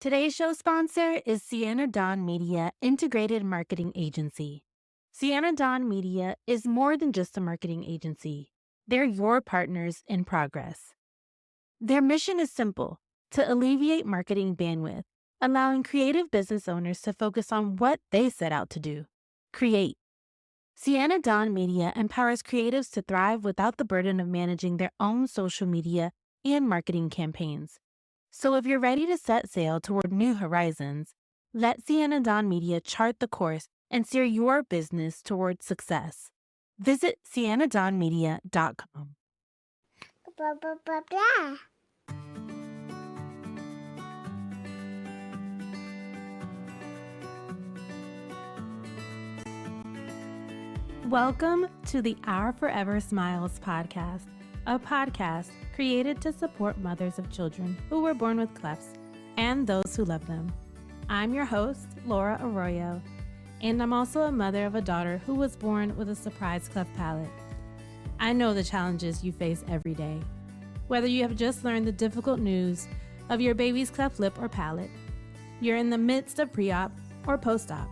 Today's show sponsor is Sienna Dawn Media Integrated Marketing Agency. Sienna Dawn Media is more than just a marketing agency. They're your partners in progress. Their mission is simple: to alleviate marketing bandwidth, allowing creative business owners to focus on what they set out to do: create. Sienna Dawn Media empowers creatives to thrive without the burden of managing their own social media and marketing campaigns. So if you're ready to set sail toward new horizons, let Sienna Dawn Media chart the course and steer your business toward success. Visit siennadawnmedia.com. Blah, blah, blah, blah. Welcome to the Our Forever Smiles podcast, a podcast created to support mothers of children who were born with clefts and those who love them. I'm your host, Laura Arroyo, and I'm also a mother of a daughter who was born with a surprise cleft palate. I know the challenges you face every day. Whether you have just learned the difficult news of your baby's cleft lip or palate, you're in the midst of pre-op or post-op,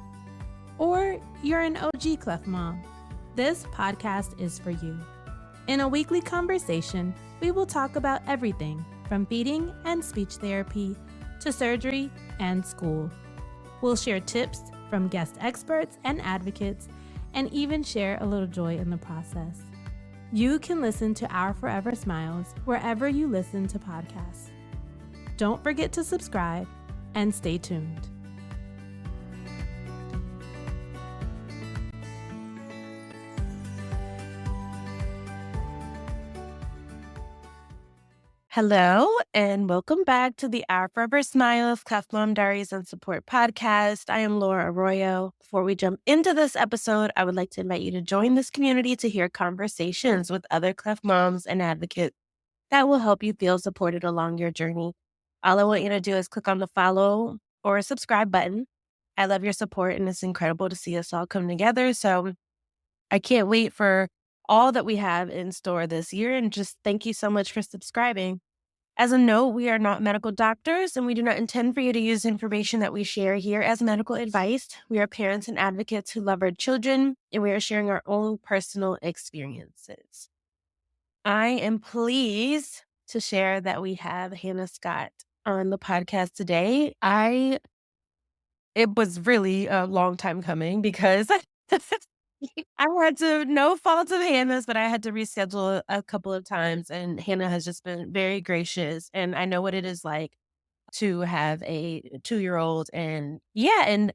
or you're an OG cleft mom, this podcast is for you. In a weekly conversation, we will talk about everything from feeding and speech therapy to surgery and school. We'll share tips from guest experts and advocates, and even share a little joy in the process. You can listen to Our Forever Smiles wherever you listen to podcasts. Don't forget to subscribe and stay tuned. Hello, and welcome back to the Our Forever Smiles Cleft Mom Diaries and Support podcast. I am Laura Arroyo. Before we jump into this episode, I would like to invite you to join this community to hear conversations with other cleft moms and advocates that will help you feel supported along your journey. All I want you to do is click on the follow or subscribe button. I love your support, and it's incredible to see us all come together. So I can't wait for all that we have in store this year, and just thank you so much for subscribing. As a note, we are not medical doctors, and we do not intend for you to use information that we share here as medical advice. We are parents and advocates who love our children, and we are sharing our own personal experiences. I am pleased to share that we have Hannah Scott on the podcast today. It was really a long time coming because I had to, no fault of Hannah's, but I had to reschedule a couple of times, and Hannah has just been very gracious. And I know what it is like to have a 2-year-old and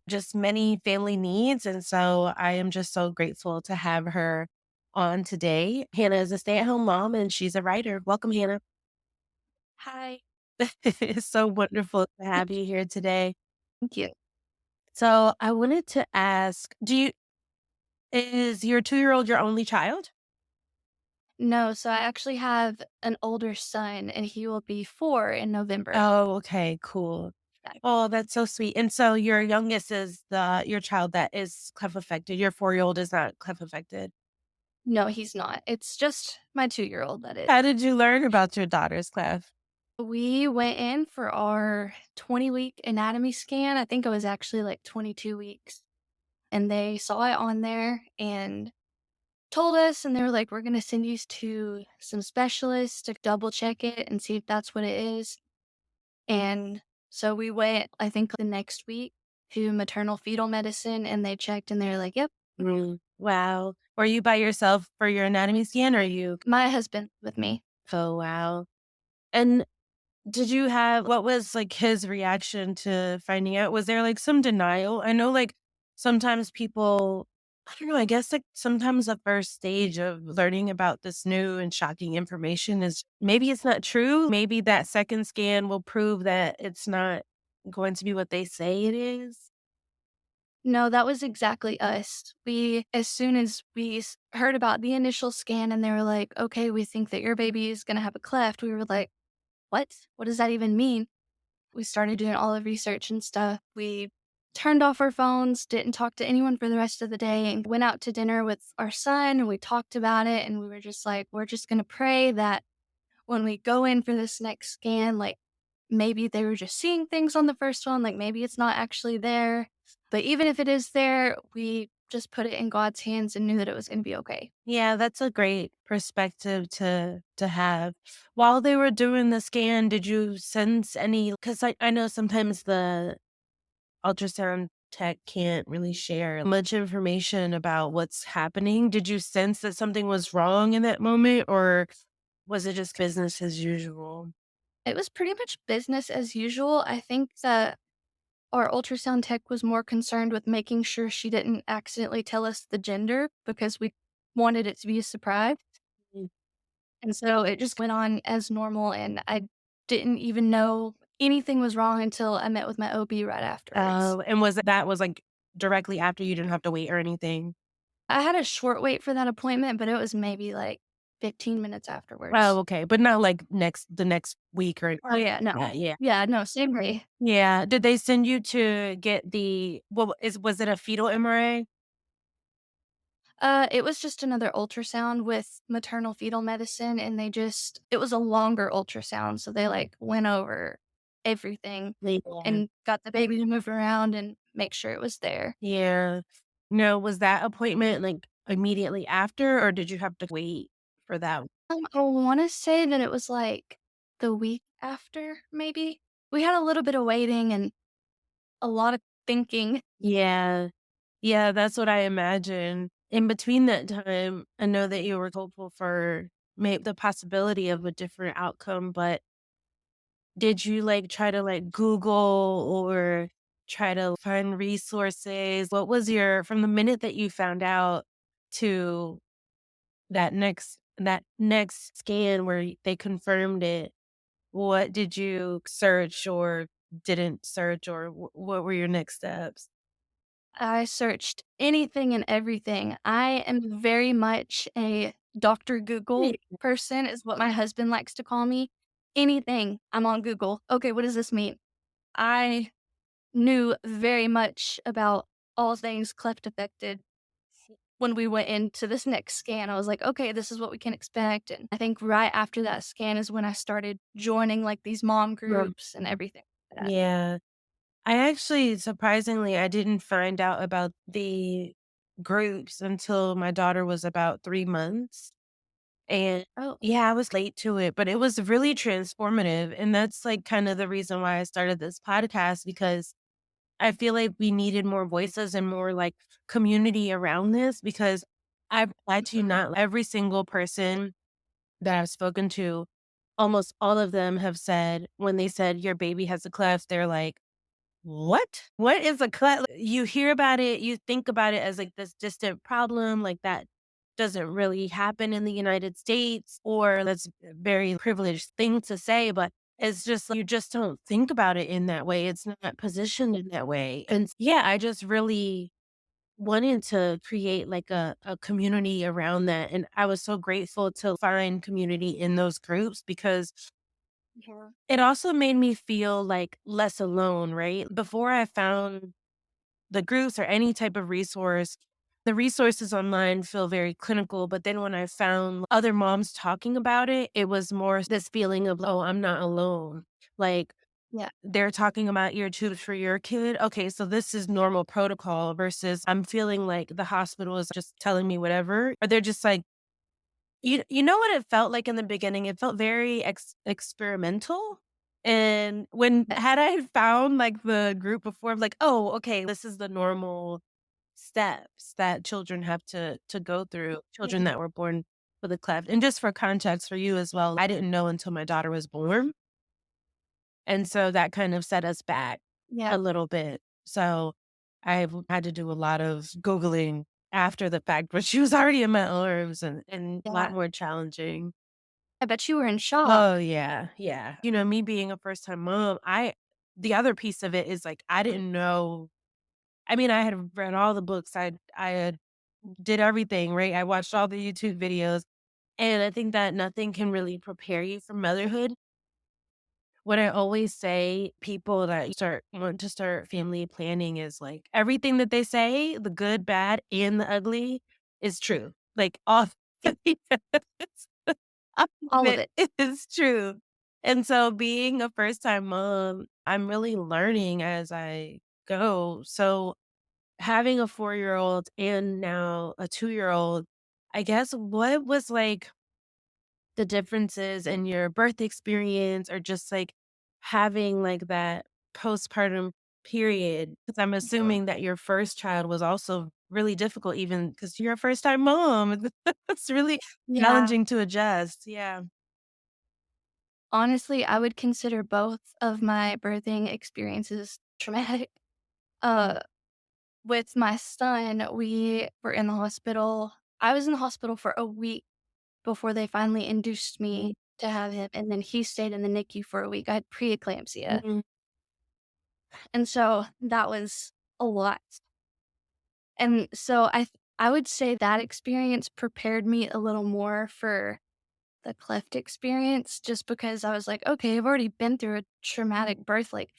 just many family needs. And so I am just so grateful to have her on today. Hannah is a stay-at-home mom and she's a writer. Welcome, Hannah. Hi. It's so wonderful to have you here today. Thank you. So I wanted to ask, is your 2-year-old your only child? No, so I actually have an older son, and he will be 4 in November. Oh, okay, cool. Oh, that's so sweet. And so your youngest is your child that is cleft affected. Your 4-year-old is not cleft affected. No, he's not. It's just my 2-year-old that is. How did you learn about your daughter's cleft? We went in for our 20-week anatomy scan. I think it was actually like 22 weeks. And they saw it on there and told us, and they were like, we're going to send you to some specialists to double check it and see if that's what it is. And so we went, I think, the next week to maternal fetal medicine, and they checked and they're like, yep. Wow. Were you by yourself for your anatomy scan, or you? My husband with me. Oh, wow. And what was like his reaction to finding out? Was there like some denial? I know like sometimes people, I don't know, I guess like sometimes the first stage of learning about this new and shocking information is maybe it's not true. Maybe that second scan will prove that it's not going to be what they say it is. No, that was exactly us. As soon as we heard about the initial scan and they were like, okay, we think that your baby is going to have a cleft, we were like, what? What does that even mean? We started doing all the research and stuff. We turned off our phones, didn't talk to anyone for the rest of the day, and went out to dinner with our son, and we talked about it, and we were just like, we're just going to pray that when we go in for this next scan, like, maybe they were just seeing things on the first one, like maybe it's not actually there. But even if it is there, we just put it in God's hands and knew that it was going to be okay. Yeah, that's a great perspective to have. While they were doing the scan, did you sense any, because I know sometimes the ultrasound tech can't really share much information about what's happening. Did you sense that something was wrong in that moment, or was it just business as usual? It was pretty much business as usual. I think that our ultrasound tech was more concerned with making sure she didn't accidentally tell us the gender because we wanted it to be a surprise. Mm. And so it just went on as normal, and I didn't even know anything was wrong until I met with my OB right afterwards. Oh, and was like directly after, you didn't have to wait or anything? I had a short wait for that appointment, but it was maybe like 15 minutes Oh, afterwards. okay, but not like the next week or Oh, yeah, yeah, no. yeah. Yeah, no, same day. Yeah. Did they send you to get was it a fetal MRA? It was just another ultrasound with maternal fetal medicine, and it was a longer ultrasound, so they, like, went over everything Yeah. and got the baby to move around and make sure it was there. Yeah. No, was that appointment, like, immediately after, or did you have to wait for that? I wanna say that it was, like, the week after, maybe? We had a little bit of waiting and a lot of thinking. Yeah. Yeah, that's what I imagine. In between that time, I know that you were hopeful for the possibility of a different outcome, but did you, like, try to, like, Google or try to find resources? What was your from the minute that you found out to that next scan where they confirmed it, what did you search or didn't search, or what were your next steps? I searched anything and everything. I am very much a Doctor Google Yeah. person, is what my husband likes to call me. Anything, I'm on Google. Okay, what does this mean? I knew very much about all things cleft affected when we went into this next scan. I was like, okay, this is what we can expect. And I think right after that scan is when I started joining like these mom Right. groups and everything like that. Yeah. I actually, surprisingly, I didn't find out about the groups until my daughter was about 3 months, and Oh, yeah, I was late to it, but it was really transformative, and that's, like, kind of the reason why I started this podcast, because I feel like we needed more voices and more, like, community around this, because I to you mhm. not, every single person that I've spoken to, almost all of them have said when they said, "Your baby has a cleft," they're like, "What? What is a cleft?" You hear about it, you think about it as, like, this distant problem, like, that doesn't really happen in the United States, or that's a very privileged thing to say, but it's just, like, you just don't think about it in that way, it's not positioned in that way, and yeah, I just really wanted to create, like, a community around that, and I was so grateful to find community in those groups, because Yeah. it also made me feel, like, less alone, right? Before I found the groups or any type of resource, the resources online feel very clinical, but then when I found other moms talking about it, it was more this feeling of, "Oh, I'm not alone." Like, Yeah. they're talking about ear tubes for your kid. Okay, so this is normal protocol versus I'm feeling like the hospital is just telling me whatever, or they're just like, you know what it felt like in the beginning? It felt very experimental. And when Yeah. had I found like the group before, I'm like, oh, okay, this is the normal steps that children have to go through, children that were born with a cleft. And just for context for you as well, I didn't know until my daughter was born. And so that kind of set us back Yeah. a little bit. So I've had to do a lot of Googling after the fact, but she was already in my arms, and a lot Yeah. more challenging. I bet you were in Oh, shock. yeah, yeah. Me being a first time mom, the other piece of it is, like, I didn't know. I mean, I had read all the books, I had did everything, right? I watched all the YouTube videos, and I think that nothing can really prepare you for motherhood. What I always say, people that want to start family planning is, like, everything that they say, the good, bad, and the ugly is true. Like, all all of All of it it. is true. And so being a first time mom, I'm really learning as I go. So having a 4-year-old and now a 2-year-old, I guess what was like the differences in your birth experience or just like having like that postpartum period? Because I'm assuming that your first child was also really difficult, even because you're a first time mom. It's really Yeah. challenging to adjust. Yeah. Honestly, I would consider both of my birthing experiences traumatic. Uh, with my son, we were in the hospital. I was in the hospital for a week before they finally induced me to have him, and then he stayed in the NICU for a week. I had preeclampsia, Mhm. and so that was a lot. And so I would say that experience prepared me a little more for the cleft experience just because I was like, "Okay, I've already been through a traumatic birth, like,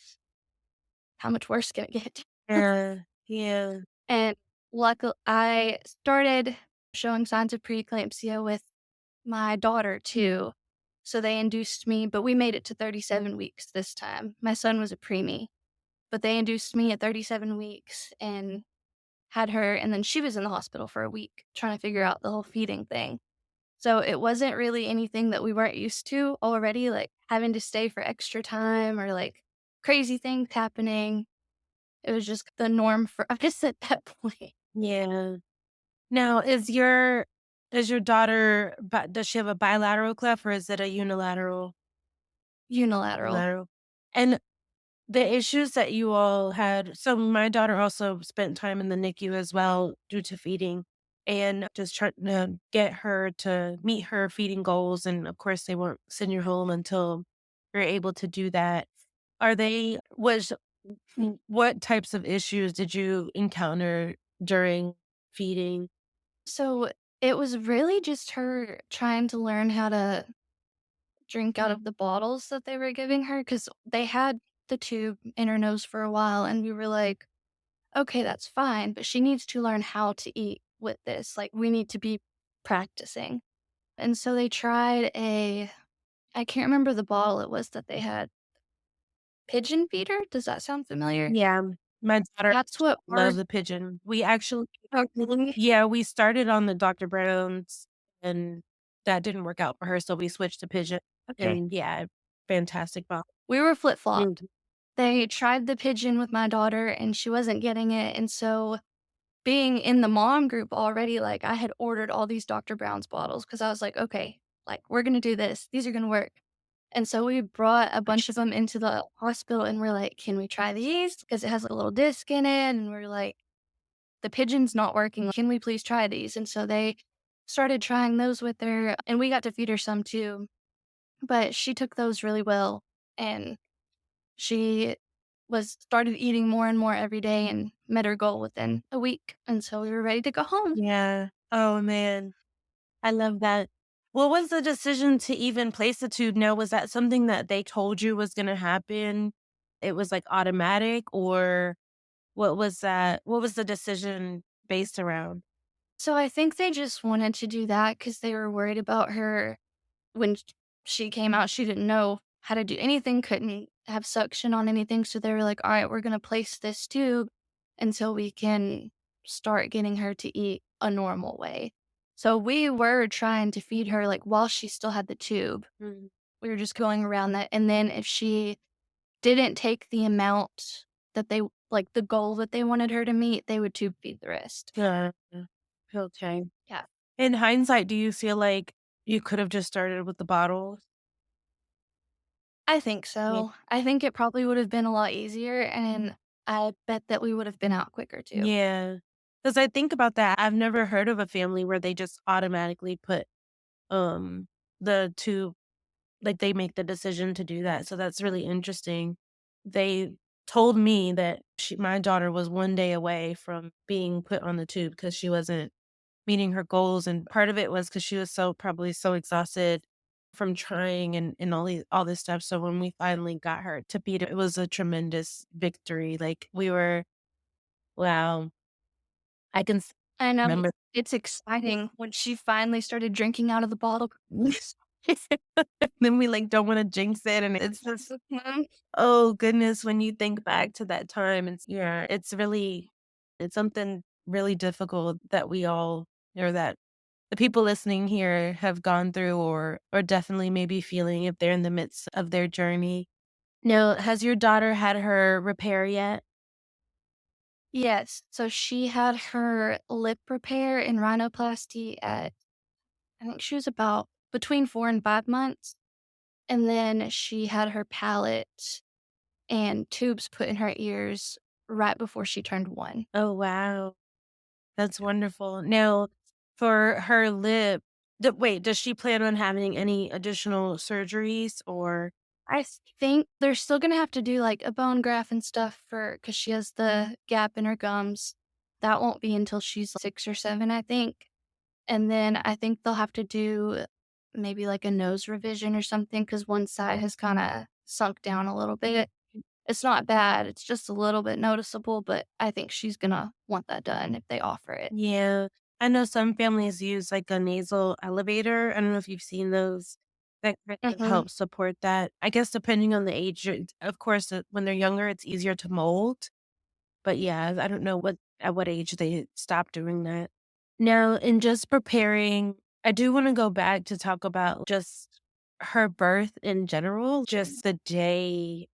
how much worse can it get?" Yeah. Yeah. And luckily, I started showing signs of preeclampsia with my daughter too. So they induced me, but we made it to 37 weeks this time. My son was a preemie, but they induced me at 37 weeks and had her, and then she was in the hospital for a week trying to figure out the whole feeding thing. So it wasn't really anything that we weren't used to already, like having to stay for extra time or like crazy things happening. It was just the norm for us at that point. Yeah. Now, is your daughter, does she have a bilateral clef or is it a unilateral? Unilateral. Unilateral. And the issues that you all had, so my daughter also spent time in the NICU as well due to feeding and just trying to get her to meet her feeding goals. And of course, they won't send you home until you're able to do that. Are they, was, what types of issues did you encounter during feeding? So it was really just her trying to learn how to drink out of the bottles that they were giving her because they had the tube in her nose for a while. And we were like, okay, that's fine, but she needs to learn how to eat with this. Like, we need to be practicing. And so they tried I can't remember the bottle it was that they had. Pigeon feeder? Does that sound familiar? Yeah, my daughter That's what our loved the pigeon. We actually, Oh, really? yeah, we started on the Dr. Brown's, and that didn't work out for her, so we switched to pigeon, Okay. and yeah, fantastic bottle. We were flip Mm. flopped. They tried the pigeon with my daughter and she wasn't getting it. And so being in the mom group already, like I had ordered all these Dr. Brown's bottles because I was like, okay, like we're gonna do this. These are gonna work. And so we brought a bunch of them into the hospital and we're like, can we try these? Because it has a little disc in it. And we're like, the pigeon's not working. Can we please try these? And so they started trying those with her and we got to feed her some too. But she took those really well. And she was started eating more and more every day and met her goal within a week, and so we were ready to go home. Yeah. Oh, man, I love that. What was the decision to even place the tube now? Was that something that they told you was gonna happen? It was, like, automatic, or what was that, what was the decision based around? So I think they just wanted to do that because they were worried about her when she came out, she didn't know how to do anything, couldn't have suction on anything, so they were like, "Alright, we're gonna place this tube until we can start getting her to eat a normal way." So we were trying to feed her, like, while she still had the tube. Mm. We were just going around that, and then if she didn't take the amount that they like, the goal that they wanted her to meet, they would tube feed the rest. Yeah. Okay. Yeah. In hindsight, do you feel like you could have just started with the bottles? I think Yeah. so. I think it probably would have been a lot easier, and I bet that we would have been out quicker too. Yeah. Because I think about that. I've never heard of a family where they just automatically put, um, the 2, like, they make the decision to do that, so that's really interesting. They told me that my daughter was 1 day away from being put on the tube because she wasn't meeting her goals, and part of it was because she was probably so exhausted from trying and all this stuff, so when we finally got her to beat it was a tremendous victory, like, we were, wow, I can I know remember. it's exciting when she finally started drinking out of the bottle. Then we, like, don't wanna jinx it, and it's just Mhm. oh goodness, when you think back to that time, it's really it's something really difficult that we all or that the people listening here have gone through or definitely maybe feeling if they're in the midst of their journey. Now, has your daughter had her repair yet? Yes, so she had her lip repair and rhinoplasty at I think she was about between 4 and 5 months, and then she had her palate and tubes put in her ears right before she turned 1. Oh, wow. That's wonderful. Now, for her lip, wait, does she plan on having any additional surgeries or I think they're still gonna have to do, like, a bone graft and stuff for because she has the gap in her gums. That won't be until she's 6 or 7, I think, and then I think they'll have to do maybe, like, a nose revision or something because one side has kinda sunk down a little bit. It's not bad, it's just a little bit noticeable, but I think she's gonna want that done if they offer it. yeah. I know some families use like a nasal elevator. I don't know if you've seen those that kind of Mhm. help support that. I guess depending on the age, of course, when they're younger, it's easier to mold. But yeah, I don't know what at what age they stop doing that. Now, in just preparing, I do want to go back to talk about just her birth in general, just the day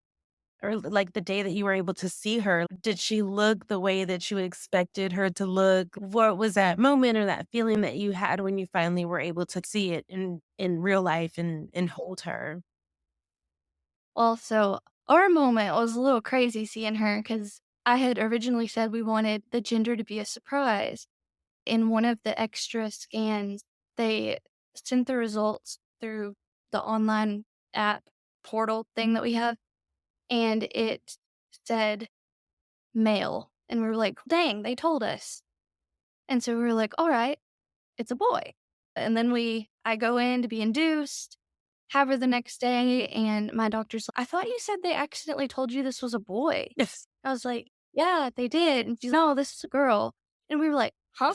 or like the day that you were able to see her. Did she look the way that you expected her to look? What was that moment or that feeling that you had when you finally were able to see it in real life and hold her? Well, so our moment was a little crazy seeing her because I had originally said we wanted the gender to be a surprise. In one of the extra scans, they sent the results through the online app portal thing that we have, and it said male. And we were like, dang, they told us. And so we were like, all right, it's a boy. And then I go in to be induced, have her the next day, and my doctor's like, I thought you said they accidentally told you this was a boy. Yes. I was like, yeah, they did. And she's, no, this is a girl. And we were like, huh?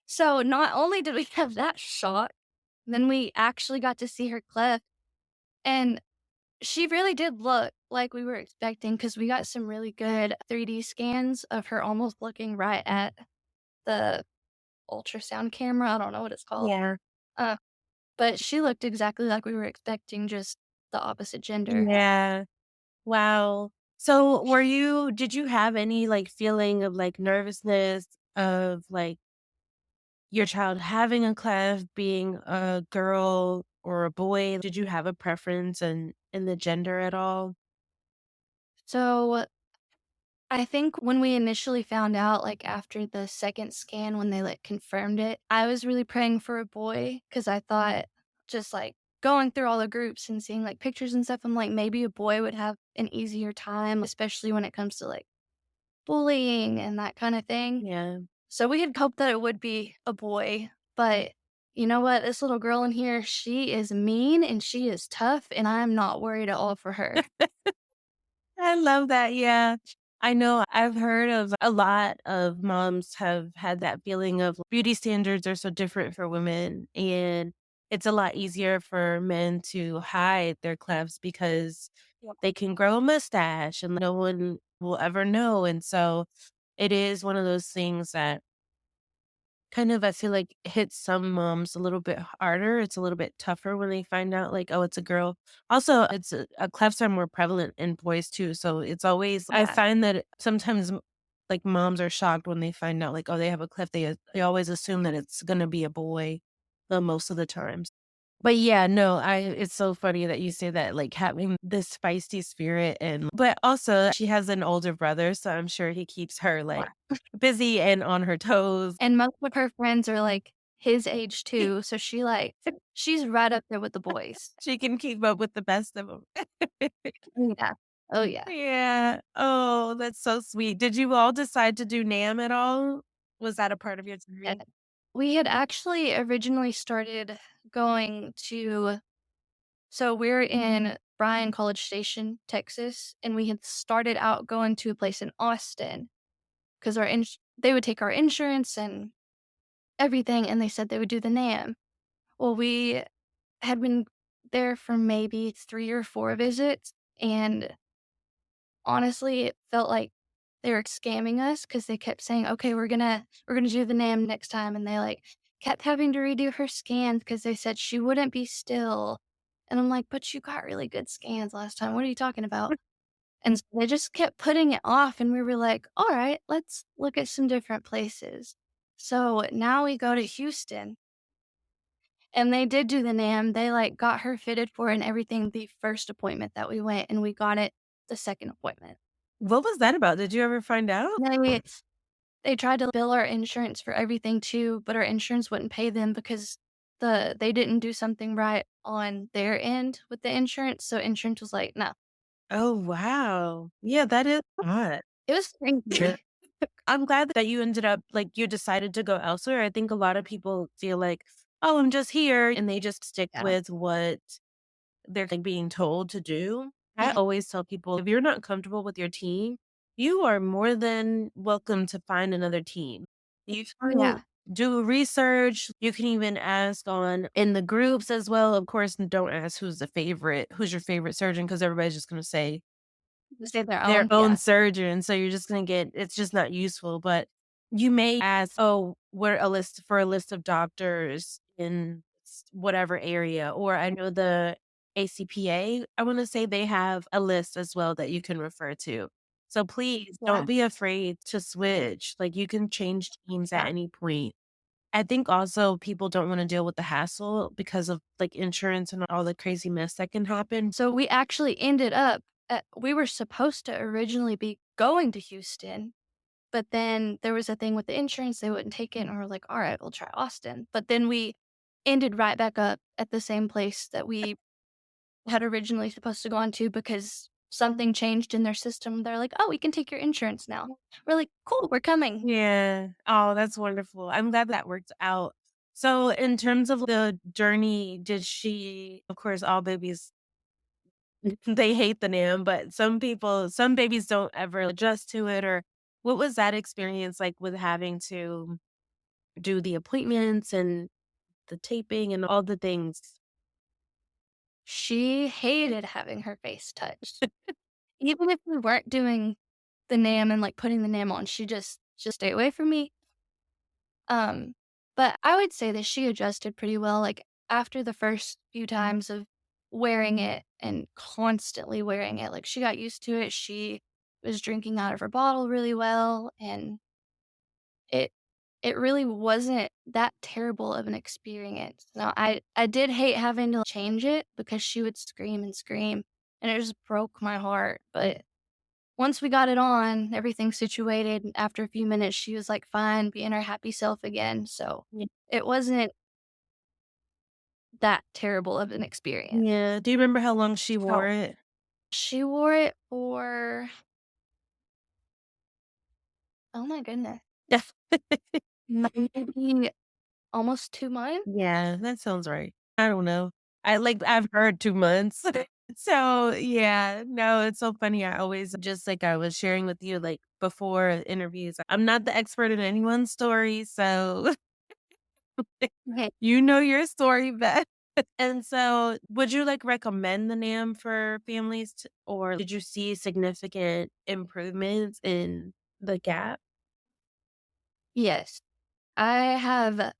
So not only did we have that shock, then we actually got to see her cleft. And she really did look like we were expecting because we got some really good 3D scans of her almost looking right at the ultrasound camera. I don't know what it's called. Yeah. Uh, but she looked exactly like we were expecting, just the opposite gender. Yeah. Wow. So did you have any like feeling of like nervousness of like your child having a cleft, being a girl or a boy? Did you have a preference in the gender at all? So I think when we initially found out, like after the second scan, when they like confirmed it, I was really praying for a boy because I thought just like going through all the groups and seeing like pictures and stuff, I'm like, maybe a boy would have an easier time, especially when it comes to like bullying and that kind of thing. Yeah. So we had hoped that it would be a boy, but you know what? This little girl in here, she is mean and she is tough, and I'm not worried at all for her. I love that, yeah. I know I've heard of a lot of moms have had that feeling of beauty standards are so different for women, and it's a lot easier for men to hide their clefts because Yeah. they can grow a mustache and no one will ever know, and so it is one of those things that kind of, I feel like, hits some moms a little bit harder. It's a little bit tougher when they find out, like, "Oh, it's a girl." Also, clefts are more prevalent in boys too, so it's always I Yeah. find that sometimes, like, moms are shocked when they find out, like, oh, they have a cleft. They always assume that it's gonna be a boy, most of the times. But yeah, no, I it's so funny that you say that, like, having this feisty spirit but also she has an older brother, so I'm sure he keeps her, like, busy and on her toes. And most of her friends are, like, his age too, so she's right up there with the boys. She can keep up with the best of them. Yeah. Oh, yeah. Yeah. Oh, that's so sweet. Did you all decide to do NAM at all? Was that a part of your Yeah. journey? We had actually originally started going to so we're in Bryan College Station, Texas, and we had started out going to a place in Austin because they would take our insurance and everything, and they said they would do the NAM. Well, we had been there for maybe 3 or 4 visits, and honestly, it felt like they were scamming us because they kept saying, "Okay, we're gonna do the NAM next time," and they, like, kept having to redo her scans because they said she wouldn't be still, and I'm like, "But you got really good scans last time, what are you talking about?" And so they just kept putting it off, and we were like, "Alright, let's look at some different places." So, now we go to Houston, and they did do the NAM, they, like, got her fitted for it and everything the first appointment that we went, and we got it the second appointment. What was that about? Did you ever find out? They tried to bill our insurance for everything too, but our insurance wouldn't pay them because they didn't do something right on their end with the insurance, so insurance was like, "No." Oh, wow. Yeah, that is odd. It was Sure. crazy. I'm glad that you ended up like, you decided to go elsewhere. I think a lot of people feel like, "Oh, I'm just here," and they just stick Yeah. with what they're, like, being told to do. I Mhm. always tell people, if you're not comfortable with your team, you are more than welcome to find another team. You Oh, can yeah. do research. You can even ask on in the groups as well. Of course, don't ask who's your favorite surgeon, because everybody's just gonna say Say their their own, own yeah. surgeon, so you're just gonna get it's just not useful, but you may ask, "Oh, what a list of doctors in whatever area," or I know the ACPA, I wanna say they have a list as well that you can refer to. So please don't Yeah, be afraid to switch, like, you can change teams at yeah. any point. I think also people don't wanna deal with the hassle because of, like, insurance and all the crazy mess that can happen. So we actually ended up we were supposed to originally be going to Houston, but then there was a thing with the insurance, they wouldn't take it, and we were like, "Alright, we'll try Austin." But then we ended right back up at the same place that we had originally supposed to go on to because something changed in their system. They're like, "Oh, we can take your insurance now." We're like, "Cool, we're coming." Yeah. Oh, that's wonderful. I'm glad that worked out. So in terms of the journey, did she of course, all babies, they hate the NAM, but some babies don't ever adjust to it, or what was that experience like with having to do the appointments and the taping and all the things? She hated having her face touched. Even if we weren't doing the NAM and, like, putting the NAM on, she just "Stay away from me." Um, but I would say that she adjusted pretty well, like, after the first few times of wearing it and constantly wearing it, like, she got used to it, she was drinking out of her bottle really well, and it it really wasn't that terrible of an experience. Now, I did hate having to change it because she would scream and scream, and it just broke my heart, but once we got it on, everything situated, and after a few minutes, she was, like, fine, being her happy self again, so Yeah. it wasn't that terrible of an experience. Yeah. Do you remember how long she wore So, it? she wore it for oh my goodness, maybe almost 2 months? Yeah, that sounds right. I don't know. I've heard 2 months. So, yeah, no, it's so funny. I always just like I was sharing with you, like, before interviews, I'm not the expert in anyone's story, so Okay. you know your story best. And so, would you, like, recommend the NAM for families or did you see significant improvements in the gap? Yes. I have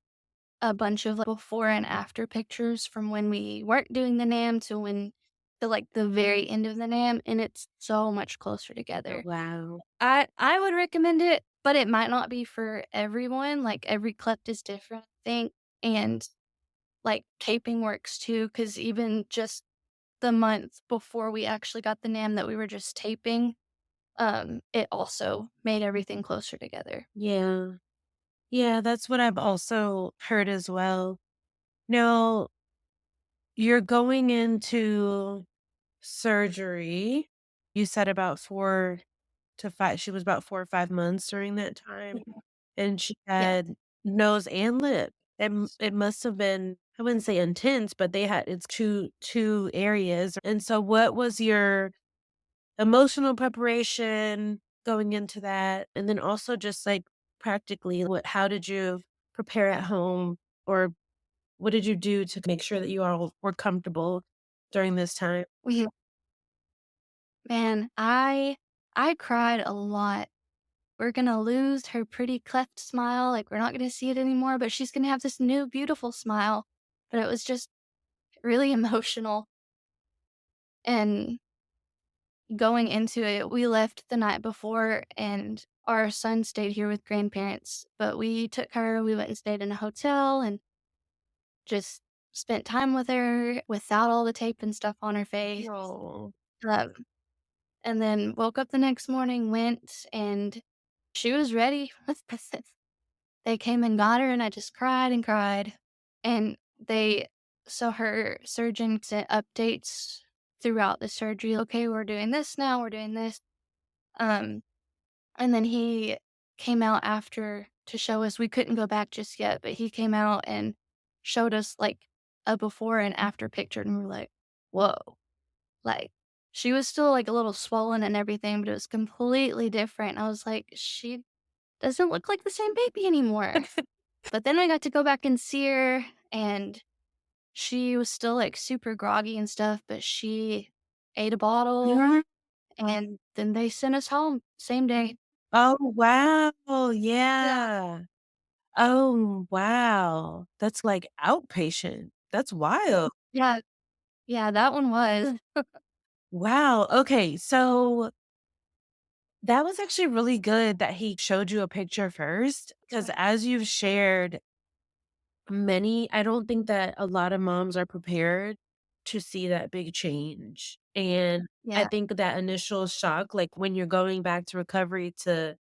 a bunch of, like, before and after pictures from when we weren't doing the NAM to, like, the very end of the NAM, and it's so much closer Oh, together. wow. I would recommend it, but it might not be for everyone, like, every cleft is different, I think, and, like, taping works too. Because even just the month before we actually got the NAM that we were just taping, it also made everything closer together. Yeah. Yeah, that's what I've also heard as well. Now, you're going into surgery. You said about 4 to 5 she was about 4 or 5 months during that time, Mhm. and she Yeah. had nose and lip. It must have been, I wouldn't say intense, but it's 2 areas, and so what was your emotional preparation going into that? And then also just, like, practically, how did you prepare at home or What did you do to make sure that you all were comfortable during this time? We Man, I cried a lot. We're gonna lose her pretty cleft smile, like, we're not gonna see it anymore, but she's gonna have this new beautiful smile. But it was just really emotional, and going into it, we left the night before, and our son stayed here with grandparents, but we took her, we went and stayed in a hotel and just spent time with her without all the tape and stuff on her face. Oh. Um, and then woke up the next morning, went, and she was ready. They came and got her, and I just cried and cried. And they so her surgeon sent updates throughout the surgery. Okay, we're doing this now, we're doing this. Um, and then he came out after to show us we couldn't go back just yet, but he came out and showed us like a before and after picture, and we were like, whoa. Like, she was still like a little swollen and everything, but it was completely different. I was like, she doesn't look like the same baby anymore. But then I got to go back and see her, and she was still, like, super groggy and stuff, but she ate a bottle, Mhm. and then they sent us home same day. Oh, wow. Yeah. Yeah. Oh, wow. That's like outpatient. That's wild. Yeah, yeah, that one was. Wow. Okay. So that was actually really good that he showed you a picture first, because as you've shared, I don't think that a lot of moms are prepared to see that big change. And I Yeah, think that initial shock, like when you're going back to recovery to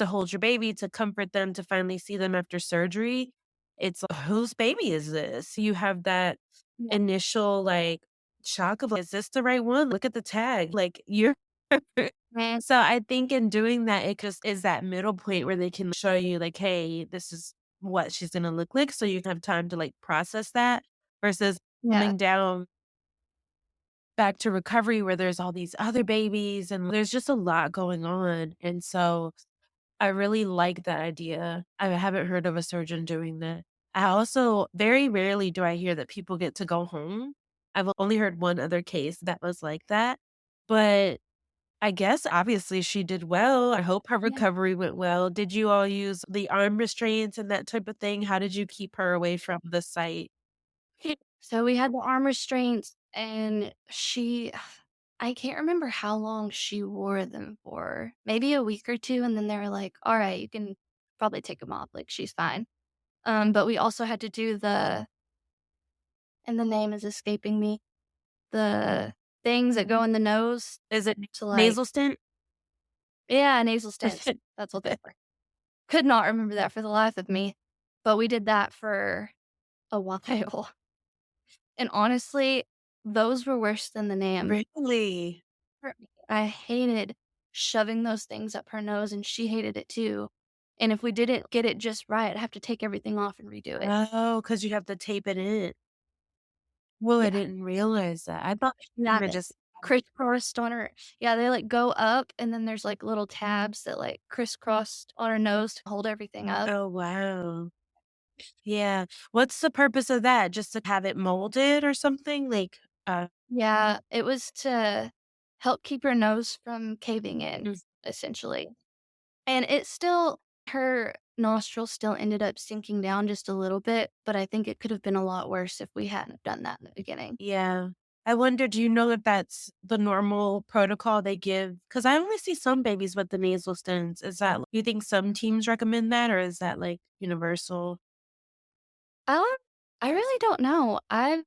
hold your baby, to comfort them, to finally see them after surgery, it's like, whose baby is this? You have that yeah, initial like shock of, like, is this the right one? Look at the tag. Like you're man, so I think in doing that, it just is that middle point where they can show you like, hey, this is what she's gonna look like, so you can have time to, like, process that versus yeah, coming down back to recovery where there's all these other babies and there's just a lot going on, and so I really like that idea. I haven't heard of a surgeon doing that. I also very rarely do I hear that people get to go home. I've only heard one other case that was like that, but I guess obviously she did well. I hope her yeah. recovery went well. Did you all use the arm restraints and that type of thing? How did you keep her away from the site? So we had the arm restraints, and I can't remember how long she wore them for, maybe a week or 2, and then they were like, "Alright, you can probably take them off, like, she's fine." But we also had to do and the name is escaping me, the things that go in the nose Is it to, like nasal stint? yeah, nasal stents, that's what they were. Could not remember that for the life of me, but we did that for a while, and honestly, those were worse than the NAM. Really? For me, I hated shoving those things up her nose, and she hated it too, and if we didn't get it just right, I'd have to take everything off and redo it. Oh, because you have to tape it in. Well, I Yeah. didn't realize that. I thought You you have were it. just Crisscrossed on her yeah, they, like, go up, and then there's, like, little tabs that, like, crisscrossed on her nose to hold everything up. oh, wow. Yeah. What's the purpose of that? Just to have it molded or something? Like, Yeah, it was to help keep her nose from caving in, mm, essentially, and it still her nostrils still ended up sinking down just a little bit, but I think it could have been a lot worse if we hadn't have done that in the beginning. yeah. I wonder, do you know if that's the normal protocol they give? Because I only see some babies with the nasal stents. Is that you think some teams recommend that, or is that, like, universal? Um, I really don't know. I've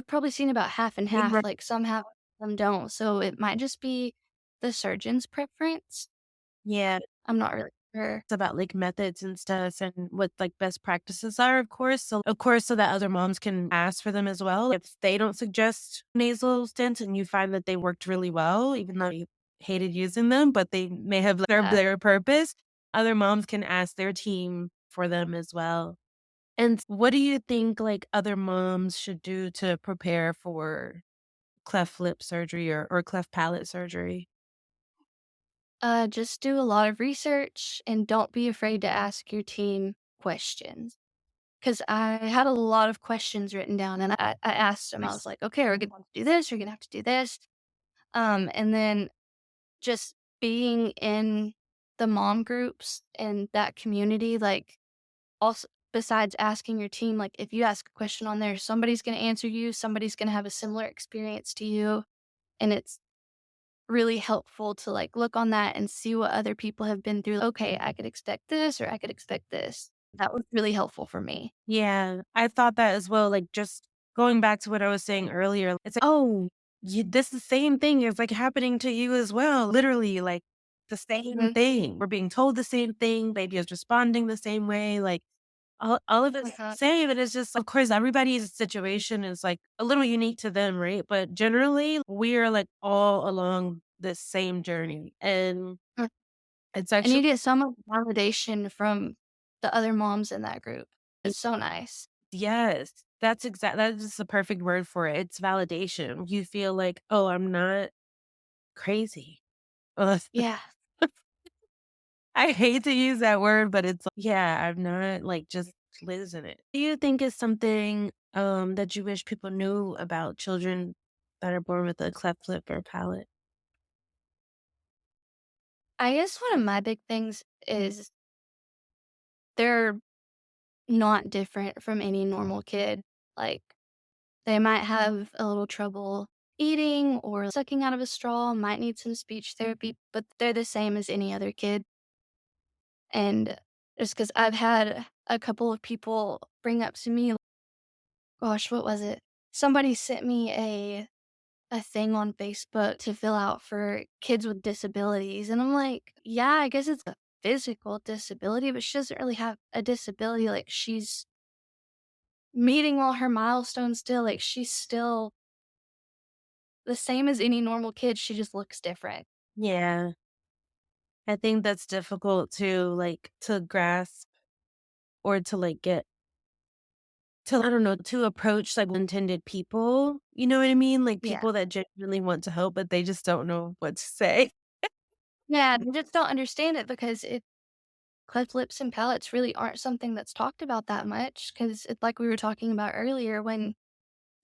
probably seen about half and half, Right. like, some have, some don't, so it might just be the surgeon's preference. Yeah. I'm not really sure. It's about, like, methods and stuff and what, like, best practices are, of course. So, of course, so that other moms can ask for them as well. If they don't suggest nasal stents and you find that they worked really well, even though you hated using them, but they may have served Yeah. their purpose, other moms can ask their team for them as well. And what do you think, like, other moms should do to prepare for cleft lip surgery or cleft palate surgery? Just do a lot of research and don't be afraid to ask your team questions, because I had a lot of questions written down, and I asked him, I was like, "Okay, are we gonna have to do this? Are we gonna have to do this?" And then just being in the mom groups and that community, like, also besides asking your team, like, if you ask a question on there, somebody's gonna answer you, somebody's gonna have a similar experience to you, and it's really helpful to, like, look on that and see what other people have been through. Okay, I could expect this or I could expect this. That was really helpful for me. Yeah, I thought that as well, like, just going back to what I was saying earlier, it's like, "Oh, this the same thing is, like, happening to you as well." Literally, like, the same Mhm, thing. We're being told the same thing, baby is responding the same way, like, all of it's mhm. same, and it's just of course, everybody's situation is, like, a little unique to them, right? But generally, we are, like, all along the same journey, and Mm, it's and you actually get some of the validation from the other moms in that group. It's so nice. yes, that is the perfect word for it. It's validation. You feel like, "Oh, I'm not crazy." Ugh, Yeah. I hate to use that word, but it's like, yeah, I'm not, like, just losing it. Do you think is something, that you wish people knew about children that are born with a cleft lip or palate? I guess one of my big things is they're not different from any normal kid. Like, they might have a little trouble eating or sucking out of a straw, might need some speech therapy, but they're the same as any other kid. And just because I've had a couple of people bring up to me, gosh, what was it? Somebody sent me a thing on Facebook to fill out for kids with disabilities. And I'm like, yeah, I guess it's a physical disability, but she doesn't really have a disability. Like, she's meeting all her milestones still. Like, she's still the same as any normal kid. She just looks different. Yeah, I think that's difficult to, like, to grasp or to, like, get to I don't know, to approach, like, intended people, you know what I mean? Like, Yeah. people that genuinely want to help, but they just don't know what to say. Yeah. They just don't understand it because cleft lips and palates really aren't something that's talked about that much. Because it's like we were talking about earlier, when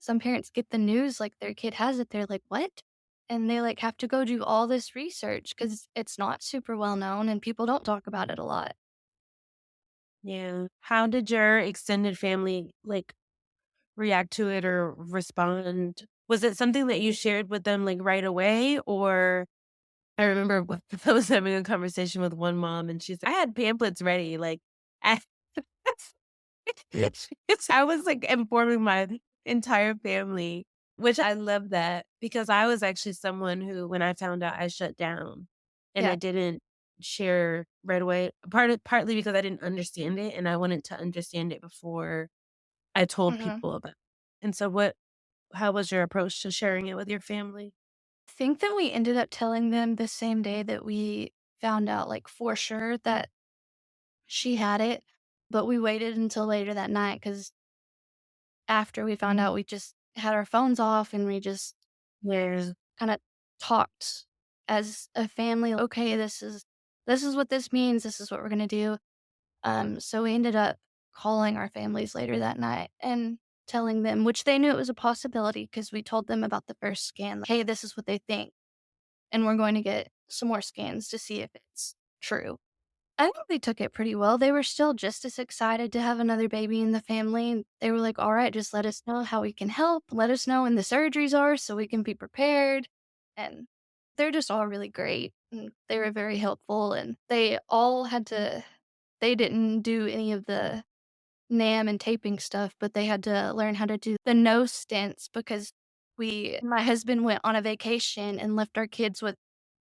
some parents get the news like their kid has it, they're like, "What?" And they, like, have to go do all this research because it's not super well known and people don't talk about it a lot. Yeah. How did your extended family, like, react to it or respond? Was it something that you shared with them, like, right away? Or I remember I was having a conversation with one mom, and she's I had pamphlets ready, like, I I was, like, informing my entire family, which I love that because I was actually someone who, when I found out, I shut down, and I Yeah. didn't share right away, partly because I didn't understand it, and I wanted to understand it before I told Mhm. people about it. And so what how was your approach to sharing it with your family? Think that we ended up telling them the same day that we found out, like, for sure that she had it, but we waited until later that night because after we found out, we just had our phones off and we just Yeah. kinda talked as a family, "Okay, this is what this means, this is what we're gonna do." So we ended up calling our families later that night and telling them, which they knew it was a possibility because we told them about the first scan, like, "Hey, this is what they think, and we're going to get some more scans to see if it's true." I think they took it pretty well. They were still just as excited to have another baby in the family. They were like, "All right, just let us know how we can help. Let us know when the surgeries are so we can be prepared." And they're just all really great. And they were very helpful. And they didn't do any of the NAM and taping stuff, but they had to learn how to do the nose stents because my husband went on a vacation and left our kids with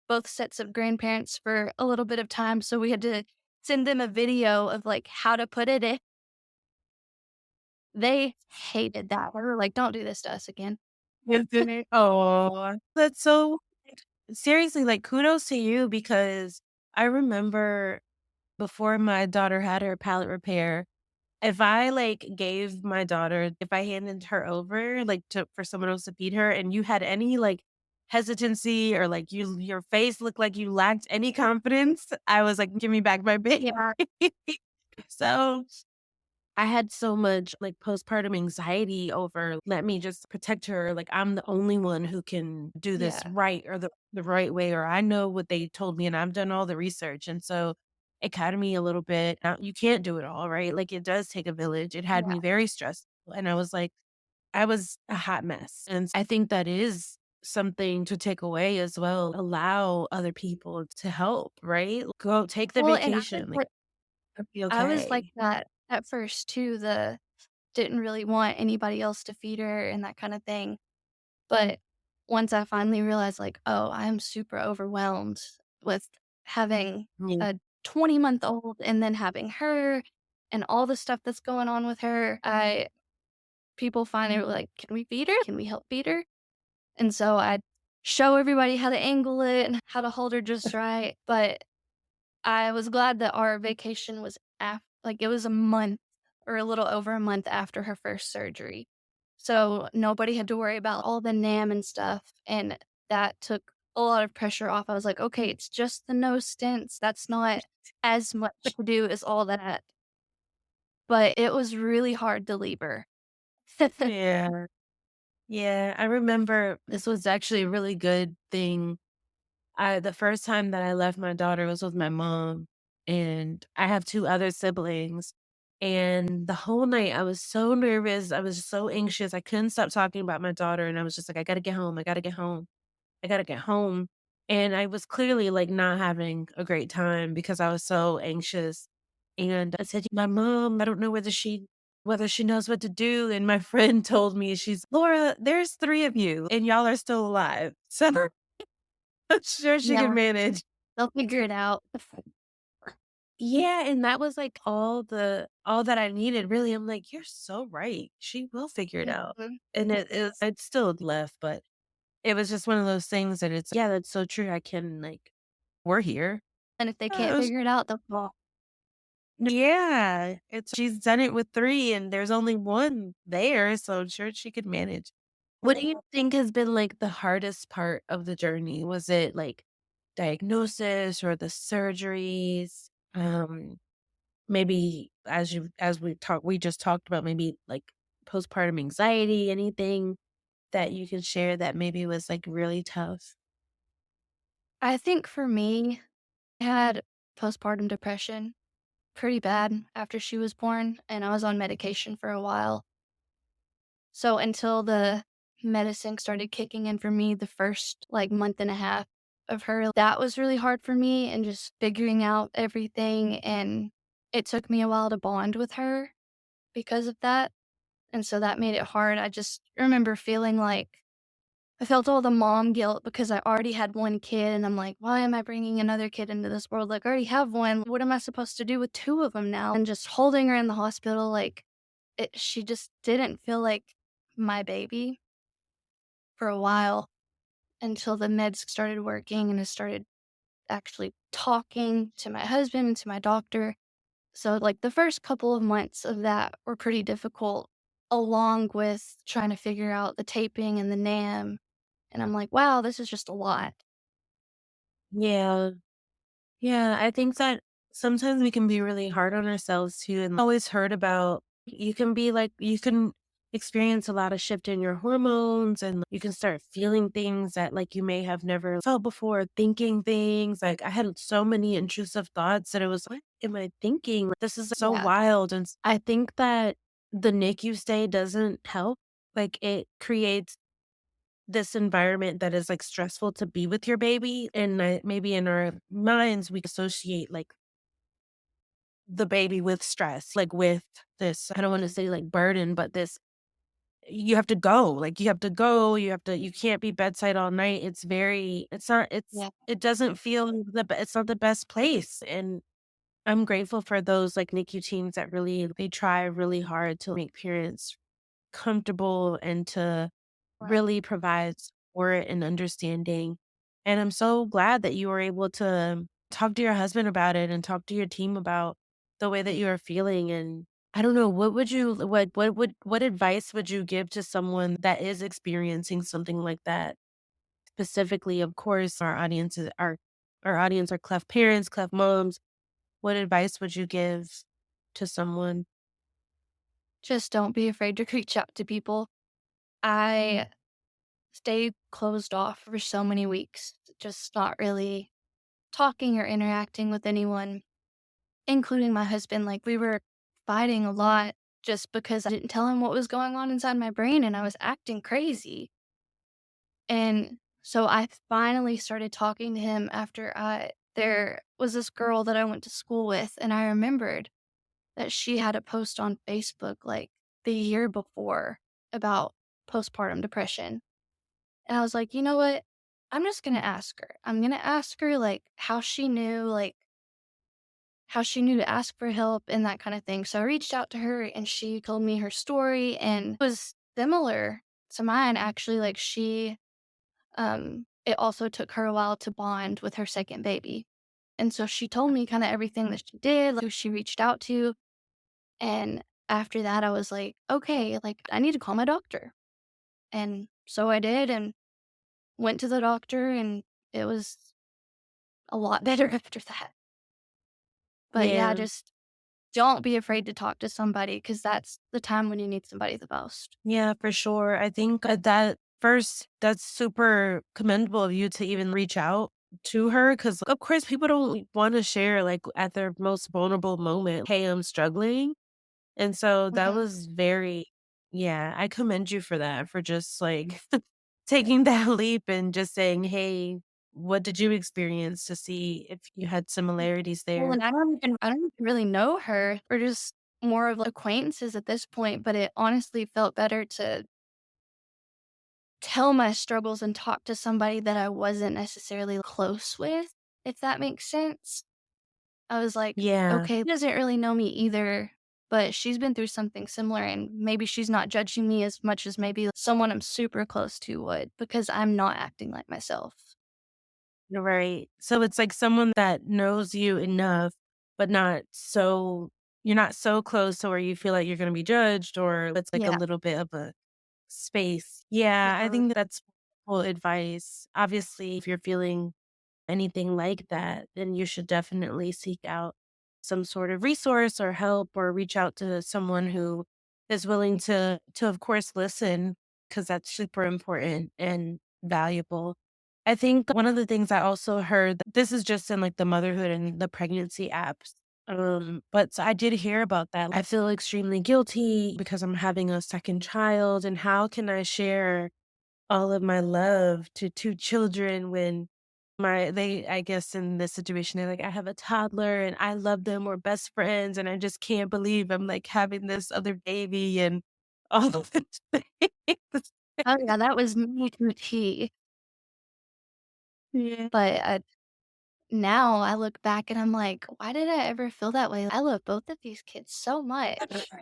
both sets of grandparents for a little bit of time, so we had to send them a video of, like, how to put it in. They hated that. They were like, "Don't do this to us again." Isn't it? Oh, that's so seriously, like, kudos to you because I remember before my daughter had her palate repair, if I, like, gave my daughter if I handed her over, like, to for someone else to feed her and you had any, like, hesitancy or, like, your face looked like you lacked any confidence, I was like, "Give me back my baby." Yeah. So I had so much like postpartum anxiety over let me just protect her. Like I'm the only one who can do this Yeah. right or the right way, or I know what they told me and I've done all the research. And so it kind me a little bit. You can't do it all, right? Like it does take a village. It had Yeah. me very stressed. And I was like, I was a hot mess. And I think that is something to take away as well. Allow other people to help, right? Go take the Well, and vacation. Like, it'll be I was like okay. that at first too, the didn't really want anybody else to feed her and that kinda thing. But once I finally realized, like, "Oh, I'm super overwhelmed with having Yeah. a 20-month-old and then having her and all the stuff that's going on with her," I people finally were like, "Can we feed her? Can we help feed her?" And so I'd show everybody how to angle it and how to hold her just right, but I was glad that our vacation was like, it was a month or a little over a month after her first surgery. So, nobody had to worry about all the NAM and stuff, and that took a lot of pressure off. I was like, "Okay, it's just the nose stents. That's not as much to do as all that." But it was really hard to leave her. Yeah. Yeah, I remember this was actually a really good thing. The first time that I left my daughter was with my mom, and I have 2 other siblings, and the whole night I was so nervous, I was so anxious, I couldn't stop talking about my daughter, and I was just like, "I gotta get home, I gotta get home, I gotta get home," and I was clearly, like, not having a great time because I was so anxious, and I said, "My mom, I don't know whether she knows what to do," and my friend told me, "Laura, there's 3 of you, and y'all are still alive, so I'm sure she can Yeah, manage." they'll figure it out. Yeah, and that was, like, all that I needed, really. I'm like, "You're so right. She will figure it out." Mhm, And I'd still left, but it was just one of those things that it's yeah, that's so true. We're here. and if they It can't was figure it out, they'll fall. yeah, it's she's done it with 3 and there's only 1 there, so I'm sure she could manage. What do you think has been, like, the hardest part of the journey? Was it, like, diagnosis or the surgeries? Maybe as we just talked about, maybe, like, postpartum anxiety, anything that you can share that maybe was, like, really tough? I think for me, I had postpartum depression pretty bad after she was born, and I was on medication for a while. So until the medicine started kicking in for me the first, like, month and a half of her, that was really hard for me and just figuring out everything, and it took me a while to bond with her because of that, and so that made it hard. I just remember feeling like I felt all the mom guilt because I already had 1 kid, and I'm like, "Why am I bringing another kid into this world? Like, I already have 1. What am I supposed to do with 2 of them now?" And just holding her in the hospital, like, she just didn't feel like my baby for a while until the meds started working and I started actually talking to my husband and to my doctor. So, like, the first couple of months of that were pretty difficult, along with trying to figure out the taping and the NAM, and I'm like, "Wow, this is just a lot." Yeah. Yeah, I think that sometimes we can be really hard on ourselves too, and always heard about you can experience a lot of shift in your hormones and you can start feeling things that like you may have never felt before, thinking things. Like I had so many intrusive thoughts that it was, what am I thinking? This is so Yeah, wild. And I think that the NICU stay doesn't help. Like it creates this environment that is, like, stressful to be with your baby, and maybe in our minds, we associate, like, the baby with stress, like, with this I don't wanna say, like, burden, but this you have to go, like, you have to go, you can't be bedside all night, yeah, it doesn't feel it's not the best place, and I'm grateful for those, like, NICU teams that really they try really hard to make parents comfortable and to right. really provides support and understanding. And I'm so glad that you were able to talk to your husband about it and talk to your team about the way that you are feeling. And I don't know, what advice would you give to someone that is experiencing something like that? Specifically, of course, our audience are cleft parents, cleft moms. What advice would you give to someone? just don't be afraid to reach out to people. I stayed closed off for so many weeks, just not really talking or interacting with anyone, including my husband. Like, we were fighting a lot just because I didn't tell him what was going on inside my brain and I was acting crazy. And so I finally started talking to him after there was this girl that I went to school with, and I remembered that she had a post on Facebook like the year before about postpartum depression. And I was like, you know what? I'm just gonna ask her. I'm gonna ask her like how she knew to ask for help and that kind of thing. So I reached out to her and she told me her story and it was similar to mine actually. Like it also took her a while to bond with her second baby. And so she told me kind of everything that she did, like who she reached out to. And after that, I was like, okay, like I need to call my doctor. And so I did and went to the doctor and it was a lot better after that. But yeah, Yeah. just don't be afraid to talk to somebody because that's the time when you need somebody the most. Yeah, for sure. I think that first, that's super commendable of you to even reach out to her because, of course, people don't want to share like at their most vulnerable moment, hey, I'm struggling. And so that Mhm. was very, yeah, I commend you for that, for just like taking that leap and just saying, hey, what did you experience to see if you had similarities Well, there? and I don't even really know her. We're just more of like acquaintances at this point, but it honestly felt better to tell my struggles and talk to somebody that I wasn't necessarily close with, if that makes sense. I was like, Yeah. okay, she doesn't really know me either, but she's been through something similar and maybe she's not judging me as much as maybe someone I'm super close to would because I'm not acting like myself. Right. So it's like someone that knows you enough, but not so you're not so close to where you feel like you're gonna be judged or it's like a Yeah. little bit of a space. Yeah, I Uh-huh. think that's full advice. Obviously, if you're feeling anything like that, then you should definitely seek out some sort of resource or help or reach out to someone who is willing to of course listen because that's super important and valuable. I think one of the things I also heard this is just in like the motherhood and the pregnancy apps. But so I did hear about that. I feel extremely guilty because I'm having a second child and how can I share all of my love to 2 children when they I guess in this situation, they're like, "I have a toddler and I love them, we're best friends, and I just can't believe I'm, like, having this other baby," and all of these things. Oh, yeah, that was me to a T. Yeah. But now I look back and I'm like, why did I ever feel that way? I love both of these kids so much.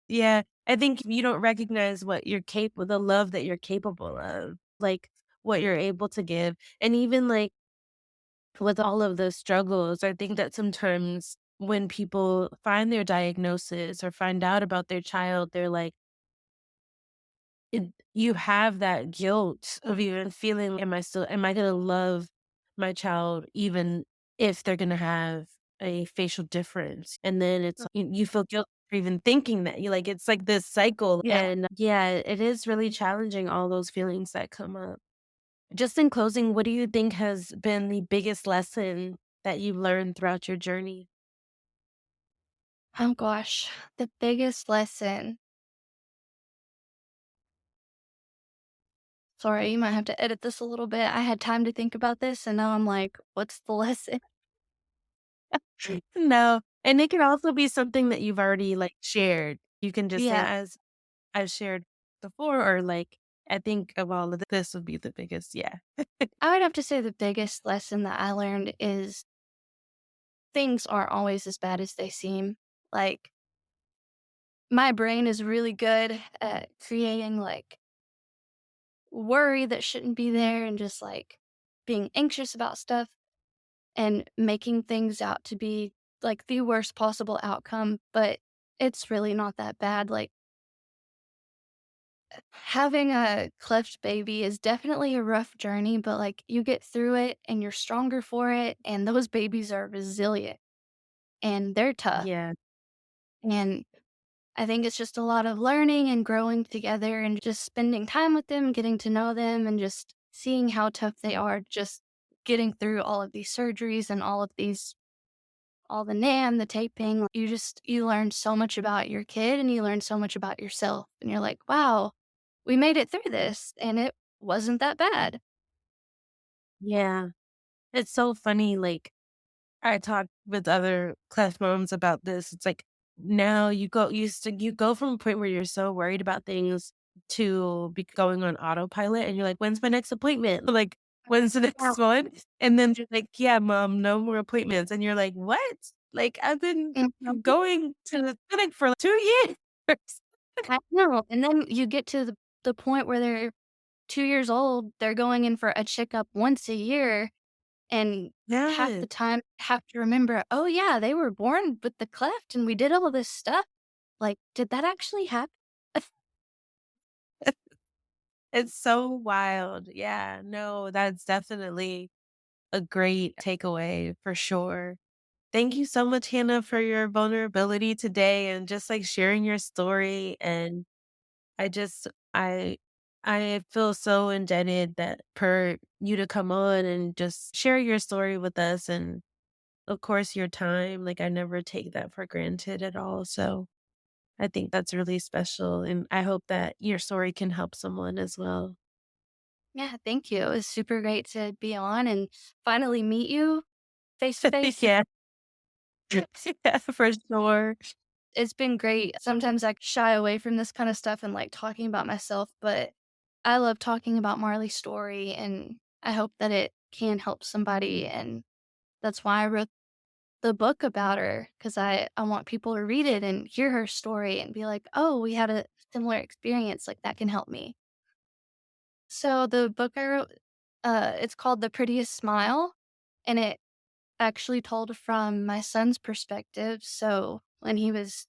Yeah, I think you don't recognize what you're capable the love that you're capable of, like, what you're able to give, and even, like, with all of those struggles, I think that sometimes when people find their diagnosis or find out about their child, they're like, you have that guilt of even feeling, am I gonna love my child even if they're gonna have a facial difference? And then you feel guilt for even thinking that. You like it's like this cycle. Yeah. And yeah, it is really challenging all those feelings that come up. Just in closing, what do you think has been the biggest lesson that you learned throughout your journey? Oh gosh, the biggest lesson. Sorry, you might have to edit this a little bit. I had time to think about this and now I'm like, what's the lesson? No. And it can also be something that you've already like shared. You can just say, Yeah, as I've shared before, or like, I think of all of this would be the biggest. Yeah. I would have to say the biggest lesson that I learned is things aren't always as bad as they seem. Like, my brain is really good at creating like worry that shouldn't be there and just like being anxious about stuff and making things out to be like the worst possible outcome, but it's really not that bad. Like, having a cleft baby is definitely a rough journey, but like you get through it and you're stronger for it. And those babies are resilient and they're tough. Yeah. And I think it's just a lot of learning and growing together and just spending time with them, getting to know them, and just seeing how tough they are just getting through all of these surgeries and all the NAM, the taping. You learn so much about your kid and you learn so much about yourself. And you're like, wow, we made it through this and it wasn't that bad. Yeah. It's so funny, like, I talked with other class moms about this. It's like now you go from a point where you're so worried about things to be going on autopilot and you're like, "When's my next appointment?" Like, "When's the Yeah. next one?" And then you're like, "Yeah, mom, no more appointments." And you're like, "What?" Like, "I've been Mhm. going to the clinic for like 2 years." I know. And then you get to the point where they're 2 years old, they're going in for a checkup once a year. And half Yes. the time, have to remember, "Oh, yeah, they were born with the cleft, and we did all this stuff." Like, did that actually happen? It's so wild. Yeah, no, that's definitely a great takeaway for sure. Thank you so much, Hannah, for your vulnerability today and just like sharing your story. And I just, I feel so indebted that per you to come on and just share your story with us. And of course, your time. Like, I never take that for granted at all. So I think that's really special. And I hope that your story can help someone as well. Yeah, thank you. It was super great to be on and finally meet you face to face. Yeah. Yeah, for sure. It's been great. Sometimes I shy away from this kind of stuff and, like, talking about myself, but I love talking about Marley's story, and I hope that it can help somebody, and that's why I wrote the book about her, 'cause I want people to read it and hear her story and be like, "Oh, we had a similar experience, like, that can help me." So the book I wrote, it's called The Prettiest Smile, and it actually told from my son's perspective. So when he was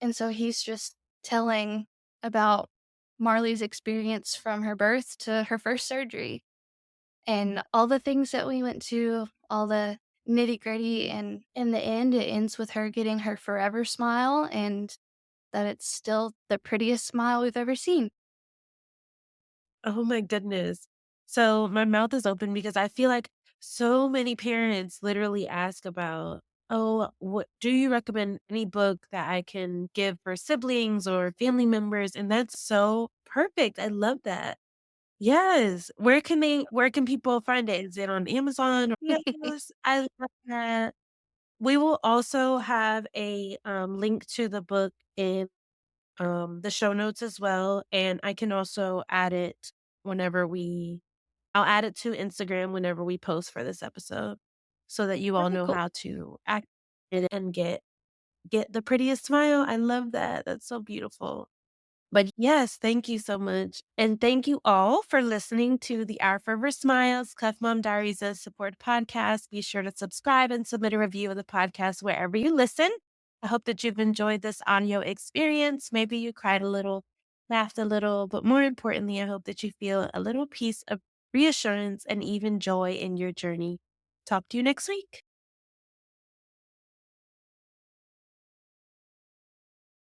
and so he's just telling about Marley's experience from her birth to her first surgery and all the things that we went to, all the nitty-gritty, and in the end, it ends with her getting her forever smile and that it's still the prettiest smile we've ever seen. Oh my goodness. So my mouth is open because I feel like so many parents literally ask about, "Oh, what do you recommend any book that I can give for siblings or family members?" And that's so perfect. I love that. Yes. Where can people find it? Is it on Amazon? Yes, I love that. We will also have a link to the book in the show notes as well, and I can also add it whenever we I'll add it to Instagram whenever we post for this episode so that you all Okay, know cool. how to act it and get the prettiest smile. I love that. That's so beautiful. But yes, thank you so much. And thank you all for listening to the Our Forever Smiles Clef Mom Diaries of Support podcast. Be sure to subscribe and submit a review of the podcast wherever you listen. I hope that you've enjoyed this audio experience. Maybe you cried a little, laughed a little, but more importantly, I hope that you feel a little piece of reassurance and even joy in your journey. Talk to you next week.